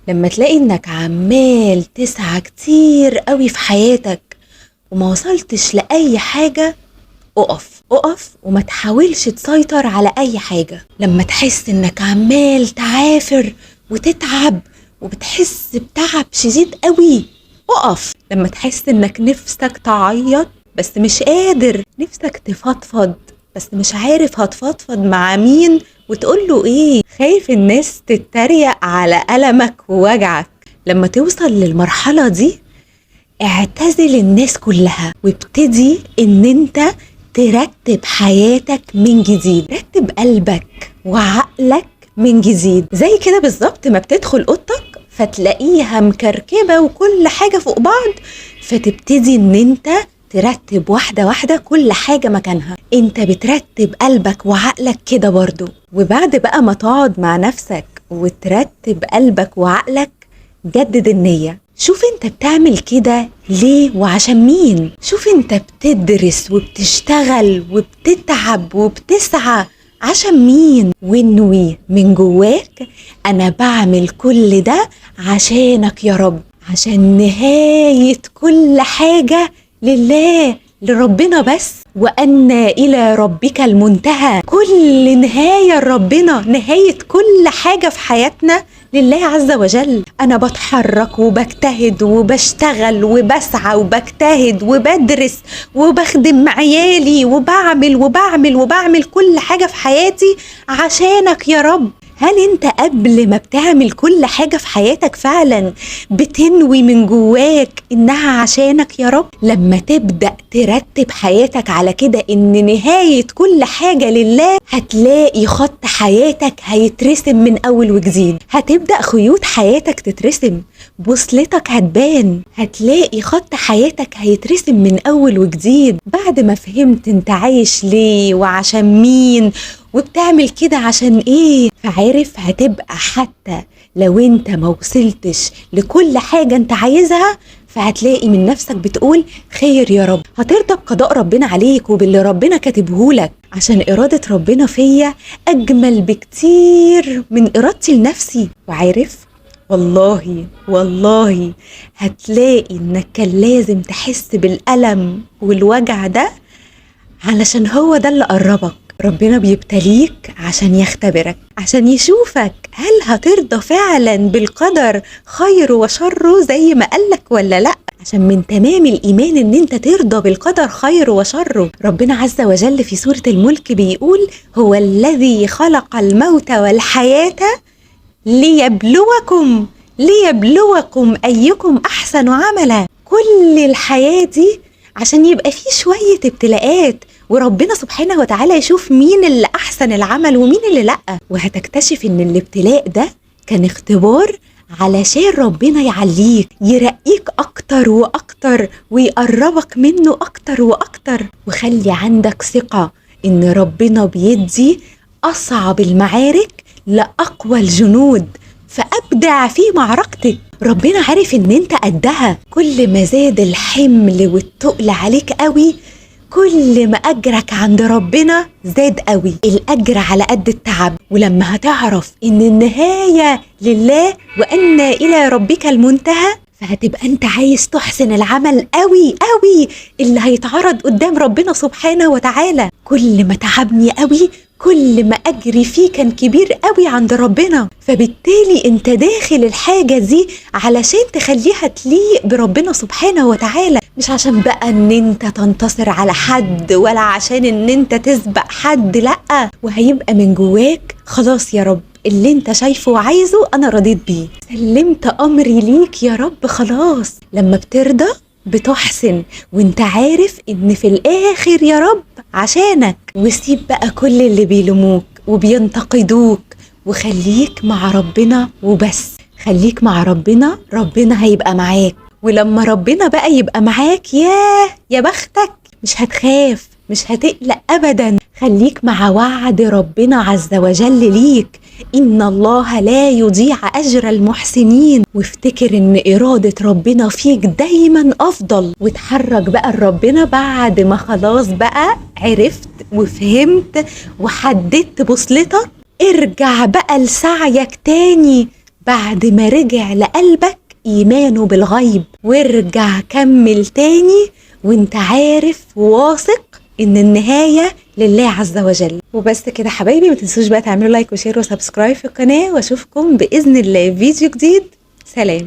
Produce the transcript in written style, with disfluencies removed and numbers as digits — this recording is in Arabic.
لما تلاقي انك عمال تسعى كتير قوي في حياتك وما وصلتش لأي حاجة، اقف وما تحاولش تسيطر على اي حاجة. لما تحس انك عمال تعافر وتتعب وبتحس بتعب شديد قوي، اقف. لما تحس انك نفسك تعيط بس مش قادر، نفسك تفضفض بس مش عارف هتفضفض مع مين وتقوله ايه، خايف الناس تتريق على ألمك ووجعك، لما توصل للمرحلة دي اعتزل الناس كلها وابتدي ان انت ترتب حياتك من جديد. رتب قلبك وعقلك من جديد، زي كده بالظبط ما بتدخل اوضتك فتلاقيها مكركبة وكل حاجة فوق بعض، فتبتدي ان انت ترتب واحدة واحدة كل حاجة مكانها. انت بترتب قلبك وعقلك كده برضو. وبعد بقى ما تقعد مع نفسك وترتب قلبك وعقلك، جدد النية. شوف انت بتعمل كده ليه وعشان مين. شوف انت بتدرس وبتشتغل وبتتعب وبتسعى عشان مين، وانوي من جواك انا بعمل كل ده عشانك يا رب، عشان نهاية كل حاجة لله، لربنا بس. وأن إلى ربك المنتهى، كل نهاية لربنا، نهاية كل حاجة في حياتنا لله عز وجل. أنا بتحرك وبجتهد وبشتغل وبسعى وبجتهد وبدرس وبخدم عيالي وبعمل كل حاجة في حياتي عشانك يا رب. هل انت قبل ما بتعمل كل حاجة في حياتك فعلا بتنوي من جواك انها عشانك يا رب؟ لما تبدأ ترتب حياتك على كده ان نهاية كل حاجة لله، هتلاقي خط حياتك هيترسم من اول وجديد. هتبدأ خيوط حياتك تترسم، بوصلتك هتبان، هتلاقي خط حياتك هيترسم من اول وجديد بعد ما فهمت انت عايش ليه وعشان مين وبتعمل كده عشان ايه. فعارف هتبقى حتى لو انت ما وصلتش لكل حاجة انت عايزها، فهتلاقي من نفسك بتقول خير يا رب. هترضى بقضاء ربنا عليك وباللي ربنا كاتبهولك، عشان إرادة ربنا فيا أجمل بكتير من إرادتي لنفسي. وعارف والله هتلاقي انك كان لازم تحس بالألم والوجع ده، علشان هو ده اللي قربك. ربنا بيبتليك عشان يختبرك، عشان يشوفك هل هترضى فعلا بالقدر خير وشره زي ما قالك ولا لا. عشان من تمام الإيمان ان انت ترضى بالقدر خير وشره. ربنا عز وجل في سورة الملك بيقول هو الذي خلق الموت والحياة ليبلوكم أيكم أحسن عملا. كل الحياة دي عشان يبقى فيه شوية ابتلاءات، وربنا سبحانه وتعالى يشوف مين اللي أحسن العمل ومين اللي لأ. وهتكتشف ان الابتلاء ده كان اختبار علشان ربنا يعليك، يرقيك أكتر وأكتر ويقربك منه أكتر وأكتر. وخلي عندك ثقة ان ربنا بيدي أصعب المعارك لأقوى الجنود، فأبدع في معركتك. ربنا عارف ان انت قدها. كل ما زاد الحمل والتقل عليك قوي، كل ما أجرك عند ربنا زاد قوي. الأجر على قد التعب. ولما هتعرف ان النهاية لله وأن إلى ربك المنتهى، فهتبقى انت عايز تحسن العمل قوي اللي هيتعرض قدام ربنا سبحانه وتعالى. كل ما تعبني قوي كل ما أجري فيه كان كبير قوي عند ربنا. فبالتالي انت داخل الحاجة دي علشان تخليها تليق بربنا سبحانه وتعالى، مش عشان بقى ان انت تنتصر على حد ولا عشان ان انت تسبق حد، لأ. وهيبقى من جواك خلاص يا رب اللي انت شايفه وعايزه انا رضيت بيه، سلمت امري ليك يا رب خلاص. لما بترضى بتحسن وانت عارف ان في الاخر يا رب عشانك. وسيب بقى كل اللي بيلوموك وبينتقدوك وخليك مع ربنا وبس. خليك مع ربنا، ربنا هيبقى معاك. ولما ربنا بقى يبقى معاك يا بختك، مش هتخاف مش هتقلق ابدا. خليك مع وعد ربنا عز وجل ليك، إن الله لا يضيع أجر المحسنين. وافتكر إن إرادة ربنا فيك دايما أفضل. وتحرك بقى لربنا بعد ما خلاص بقى عرفت وفهمت وحددت بوصلتك. ارجع بقى لسعيك تاني بعد ما رجع لقلبك إيمانه بالغيب. وارجع كمل تاني وانت عارف وواثق ان النهاية لله عز وجل. وبس كده حبايبي، ما تنسوش بقى تعملوا لايك وشير وسبسكرايب في القناة، واشوفكم بإذن الله في فيديو جديد. سلام.